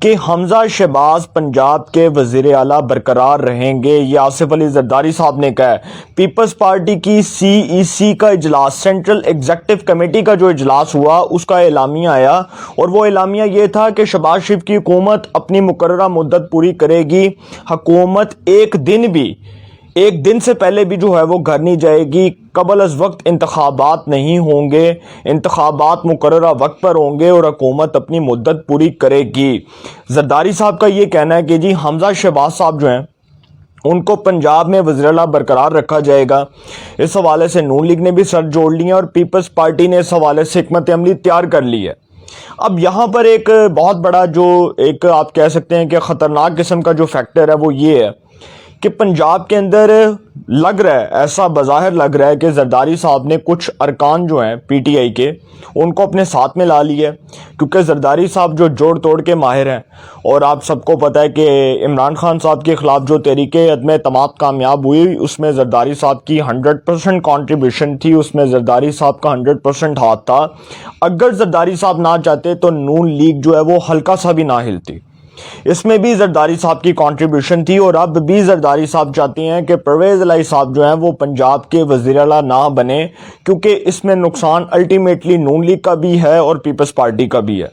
کہ حمزہ شہباز پنجاب کے وزیر اعلیٰ برقرار رہیں گے، یہ آصف علی زرداری صاحب نے کہا ہے۔ پیپلز پارٹی کی CEC کا اجلاس، سینٹرل ایگزیکٹو کمیٹی کا جو اجلاس ہوا، اس کا اعلامیہ آیا، اور وہ اعلامیہ یہ تھا کہ شہباز شریف کی حکومت اپنی مقررہ مدت پوری کرے گی، حکومت ایک دن سے پہلے بھی جو ہے وہ گھر نہیں جائے گی، قبل از وقت انتخابات نہیں ہوں گے، انتخابات مقررہ وقت پر ہوں گے، اور حکومت اپنی مدت پوری کرے گی۔ زرداری صاحب کا یہ کہنا ہے کہ جی حمزہ شہباز صاحب جو ہیں ان کو پنجاب میں وزیر اعلیٰ برقرار رکھا جائے گا۔ اس حوالے سے نون لیگ نے بھی سر جوڑ لیے اور پیپلز پارٹی نے اس حوالے سے حکمت عملی تیار کر لی ہے۔ اب یہاں پر ایک بہت بڑا جو ایک آپ کہہ سکتے ہیں کہ خطرناک قسم کا جو فیکٹر ہے وہ یہ ہے کہ پنجاب کے اندر لگ رہا ہے، ایسا بظاہر لگ رہا ہے کہ زرداری صاحب نے کچھ ارکان جو ہیں PTI کے ان کو اپنے ساتھ میں لا لیا ہے، کیونکہ زرداری صاحب جو جوڑ توڑ کے ماہر ہیں، اور آپ سب کو پتہ ہے کہ عمران خان صاحب کے خلاف جو تحریک عدم اعتماد کامیاب ہوئی، اس میں زرداری صاحب کی 100% کنٹریبیوشن تھی، اس میں زرداری صاحب کا 100% ہاتھ تھا۔ اگر زرداری صاحب نہ چاہتے تو نون لیگ جو ہے وہ ہلکا سا بھی نہ ہلتی، اس میں بھی زرداری صاحب کی کنٹریبیوشن تھی۔ اور اب بھی زرداری صاحب چاہتے ہیں کہ پرویز الہی صاحب جو ہیں وہ پنجاب کے وزیر اعلیٰ نہ بنے، کیونکہ اس میں نقصان الٹیمیٹلی نون لیگ کا بھی ہے اور پیپلز پارٹی کا بھی ہے۔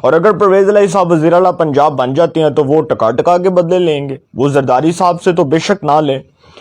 اور اگر پرویز الہی صاحب وزیر اعلیٰ پنجاب بن جاتے ہیں تو وہ ٹکا ٹکا کے بدلے لیں گے، وہ زرداری صاحب سے تو بے شک نہ لیں،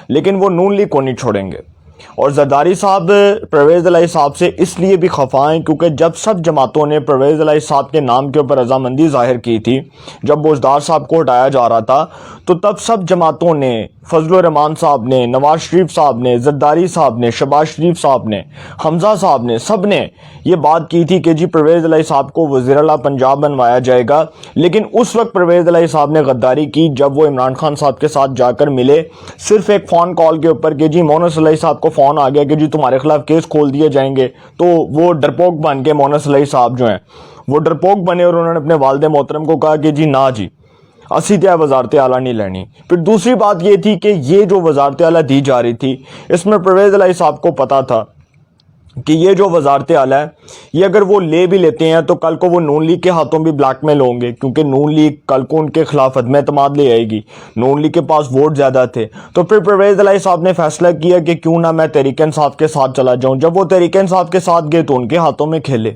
لیکن وہ نون لیگ کو نہیں چھوڑیں گے۔ اور زرداری صاحب پرویز الہی صاحب سے اس لیے بھی خفا ہیں کیونکہ جب سب جماعتوں نے پرویز الہی صاحب کے نام کے اوپر رضامندی ظاہر کی تھی، جب بوجدار صاحب کو ہٹایا جا رہا تھا، تو تب سب جماعتوں نے، فضل الرحمان صاحب نے، نواز شریف صاحب نے، زرداری صاحب نے، شہباز شریف صاحب نے، حمزہ صاحب نے، سب نے یہ بات کی تھی کہ جی پرویز الہی صاحب کو وزیر اعلیٰ پنجاب بنوایا جائے گا۔ لیکن اس وقت پرویز الہی صاحب نے غداری کی جب وہ عمران خان صاحب کے ساتھ جا کر ملے، صرف ایک فون کال کے اوپر کہ جی مونس الہی صاحب کو فون آ گیا کہ جی تمہارے خلاف کیس کھول دیے جائیں گے، تو وہ ڈرپوک بن کے مونس الہی صاحب جو ہیں وہ ڈرپوک بنے، اور انہوں نے اپنے والد محترم کو کہا کہ جی نہ جی اسی طرح وزارت اعلیٰ نہیں لینی۔ پھر دوسری بات یہ تھی کہ یہ جو وزارت اعلیٰ دی جا رہی تھی، اس میں پرویز الہی صاحب کو پتا تھا کہ یہ جو وزارت اعلیٰ ہے، یہ اگر وہ لے بھی لیتے ہیں تو کل کو وہ نون لیگ کے ہاتھوں بھی بلیک میل ہوں گے، کیونکہ نون لیگ کل کو ان کے خلاف عدم اعتماد لے آئے گی، نون لیگ کے پاس ووٹ زیادہ تھے۔ تو پھر پرویز الہی صاحب نے فیصلہ کیا کہ کیوں نہ میں تحریک انصاف کے ساتھ چلا جاؤں۔ جب وہ تحریک انصاف کے ساتھ گئے تو ان کے ہاتھوں میں کھیلے۔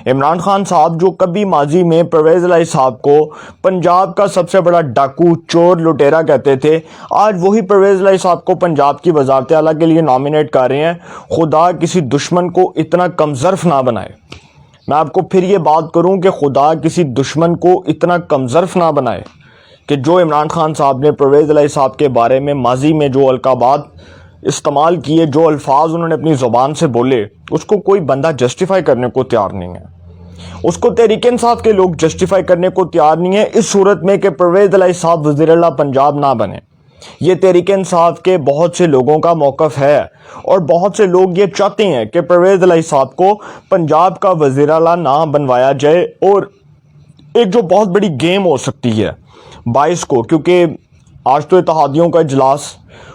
عمران خان صاحب جو کبھی ماضی میں پرویز الہی صاحب کو پنجاب کا سب سے بڑا ڈاکو، چور، لٹیرا کہتے تھے، آج وہی پرویز الہی صاحب کو پنجاب کی وزارت اعلیٰ کے لیے نامینیٹ کر رہے ہیں۔ خدا کسی دشمن کو اتنا کمظرف نہ بنائے۔ میں آپ کو پھر یہ بات کروں کہ خدا کسی دشمن کو اتنا کمظرف نہ بنائے کہ جو عمران خان صاحب نے پرویز الہی صاحب کے بارے میں ماضی میں جو القابات استعمال کیے، جو الفاظ انہوں نے اپنی زبان سے بولے، اس کو کوئی بندہ جسٹیفائی کرنے کو تیار نہیں ہے۔ اس کو تحریک انصاف کے لوگ جسٹیفائی کرنے کو تیار نہیں ہے اس صورت میں کہ پرویز الہی صاحب وزیر اعلیٰ پنجاب نہ بنے۔ یہ تحریک انصاف کے بہت سے لوگوں کا موقف ہے، اور بہت سے لوگ یہ چاہتے ہیں کہ پرویز الہی صاحب کو پنجاب کا وزیر اعلیٰ نہ بنوایا جائے، اور ایک جو بہت بڑی گیم ہو سکتی ہے 22 کو، کیونکہ آج تو اتحادیوں کا اجلاس،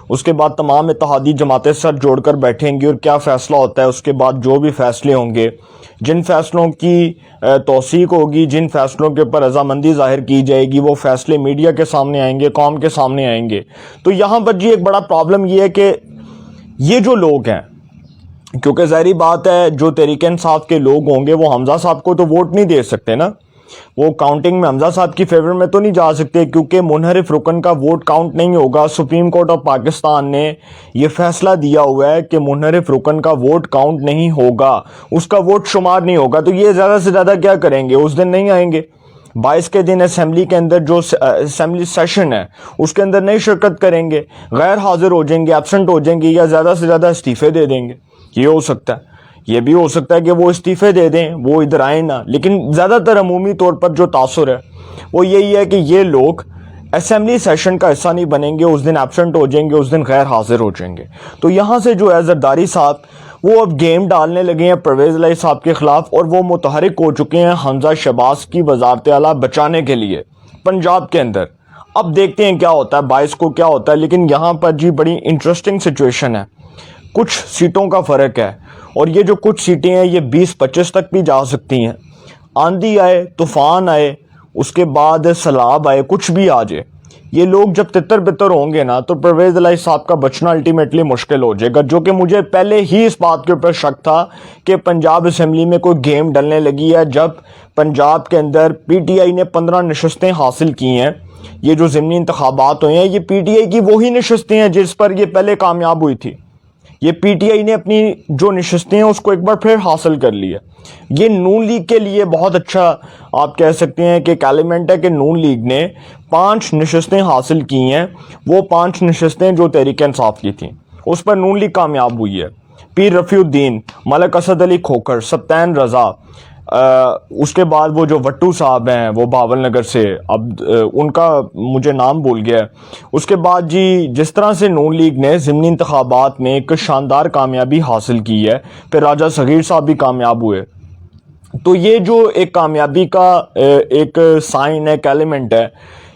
اس کے بعد تمام اتحادی جماعتیں سر جوڑ کر بیٹھیں گی، اور کیا فیصلہ ہوتا ہے اس کے بعد جو بھی فیصلے ہوں گے، جن فیصلوں کی توثیق ہوگی، جن فیصلوں کے اوپر رضامندی ظاہر کی جائے گی، وہ فیصلے میڈیا کے سامنے آئیں گے، قوم کے سامنے آئیں گے۔ تو یہاں پر جی ایک بڑا پرابلم یہ ہے کہ یہ جو لوگ ہیں، کیونکہ ظاہری بات ہے جو تحریک انصاف کے لوگ ہوں گے وہ حمزہ صاحب کو تو ووٹ نہیں دے سکتے نا، وہ کاؤنٹنگ میں حمزہ صاحب کی فیور میں تو نہیں جا سکتے، کیونکہ منحرف رکن کا ووٹ کاؤنٹ نہیں ہوگا۔ سپریم کورٹ آف پاکستان نے یہ فیصلہ دیا ہوا ہے کہ منحرف رکن کا ووٹ کاؤنٹ نہیں ہوگا، اس کا ووٹ شمار نہیں ہوگا۔ تو یہ زیادہ سے زیادہ کیا کریں گے، اس دن نہیں آئیں گے، 22 کے دن اسمبلی کے اندر جو اسمبلی سیشن ہے اس کے اندر نہیں شرکت کریں گے، غیر حاضر ہو جائیں گے، ایبسنٹ ہو جائیں گے، یا زیادہ سے زیادہ استعفے دے دیں گے۔ یہ ہو سکتا ہے، یہ بھی ہو سکتا ہے کہ وہ استعفے دے دیں، وہ ادھر آئیں نہ، لیکن زیادہ تر عمومی طور پر جو تاثر ہے وہ یہی ہے کہ یہ لوگ اسمبلی سیشن کا حصہ نہیں بنیں گے، اس دن ایبسنٹ ہو جائیں گے، اس دن غیر حاضر ہو جائیں گے۔ تو یہاں سے جو ہے زرداری صاحب وہ اب گیم ڈالنے لگے ہیں پرویز الہی صاحب کے خلاف، اور وہ متحرک ہو چکے ہیں حمزہ شہباز کی وزارت اعلیٰ بچانے کے لیے پنجاب کے اندر۔ اب دیکھتے ہیں کیا ہوتا ہے، 22 کو کیا ہوتا ہے، لیکن یہاں پر جی بڑی انٹرسٹنگ سچویشن ہے، کچھ سیٹوں کا فرق ہے، اور یہ جو کچھ سیٹیں ہیں یہ 20-25 تک بھی جا سکتی ہیں۔ آندھی آئے، طوفان آئے، اس کے بعد سیلاب آئے، کچھ بھی آ جائے، یہ لوگ جب تتر بتر ہوں گے نا تو پرویز الہی صاحب کا بچنا الٹیمیٹلی مشکل ہو جائے گا، جو کہ مجھے پہلے ہی اس بات کے اوپر شک تھا کہ پنجاب اسمبلی میں کوئی گیم ڈلنے لگی ہے، جب پنجاب کے اندر پی ٹی آئی نے 15 نشستیں حاصل کی ہیں۔ یہ جو ضمنی انتخابات ہوئے ہیں یہ پی ٹی آئی کی وہی نشستیں ہیں جس پر یہ پہلے کامیاب ہوئی تھی۔ یہ پی ٹی آئی نے اپنی جو نشستیں ہیں اس کو ایک بار پھر حاصل کر لی ہے۔ یہ نون لیگ کے لیے بہت اچھا آپ کہہ سکتے ہیں کہ ایک ایلیمنٹ ہے کہ نون لیگ نے 5 نشستیں حاصل کی ہیں، وہ 5 نشستیں جو تحریک انصاف کی تھیں، اس پر نون لیگ کامیاب ہوئی ہے۔ پیر رفیع الدین، ملک اسد علی کھوکھر، سبطین رضا، اس کے بعد وہ جو وٹو صاحب ہیں وہ بہاول نگر سے، اب ان کا مجھے نام بھول گیا ہے۔ اس کے بعد جی جس طرح سے نون لیگ نے ضمنی انتخابات میں ایک شاندار کامیابی حاصل کی ہے، پھر راجہ صغیر صاحب بھی کامیاب ہوئے، تو یہ جو ایک کامیابی کا ایک سائن ہے، ایک ایلیمنٹ ہے،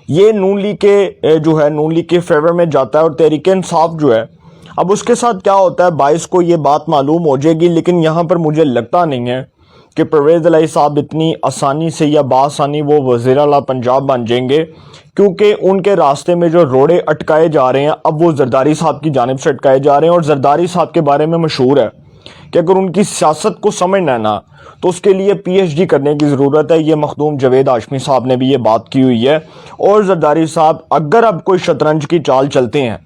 یہ نون لیگ کے جو ہے نون لیگ کے فیور میں جاتا ہے۔ اور تحریک انصاف جو ہے اب اس کے ساتھ کیا ہوتا ہے، 22 کو یہ بات معلوم ہو جائے گی، لیکن یہاں پر مجھے لگتا نہیں ہے کہ پرویز الہی صاحب اتنی آسانی سے یا بآسانی وہ وزیر اعلیٰ پنجاب بن جائیں گے، کیونکہ ان کے راستے میں جو روڑے اٹکائے جا رہے ہیں اب وہ زرداری صاحب کی جانب سے اٹکائے جا رہے ہیں۔ اور زرداری صاحب کے بارے میں مشہور ہے کہ اگر ان کی سیاست کو سمجھنا ہے نا تو اس کے لیے پی ایچ ڈی کرنے کی ضرورت ہے۔ یہ مخدوم جاوید ہاشمی صاحب نے بھی یہ بات کی ہوئی ہے۔ اور زرداری صاحب اگر اب کوئی شطرنج کی چال چلتے ہیں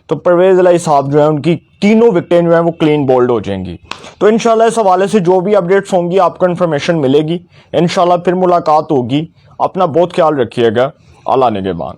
تو پرویز الہی صاحب جو ہیں ان کی تینوں وکٹیں جو ہیں وہ کلین بولڈ ہو جائیں گی۔ تو انشاءاللہ اس حوالے سے جو بھی اپڈیٹس ہوں گی آپ کو انفارمیشن ملے گی، انشاءاللہ پھر ملاقات ہوگی۔ اپنا بہت خیال رکھیے گا، اللہ نگہبان۔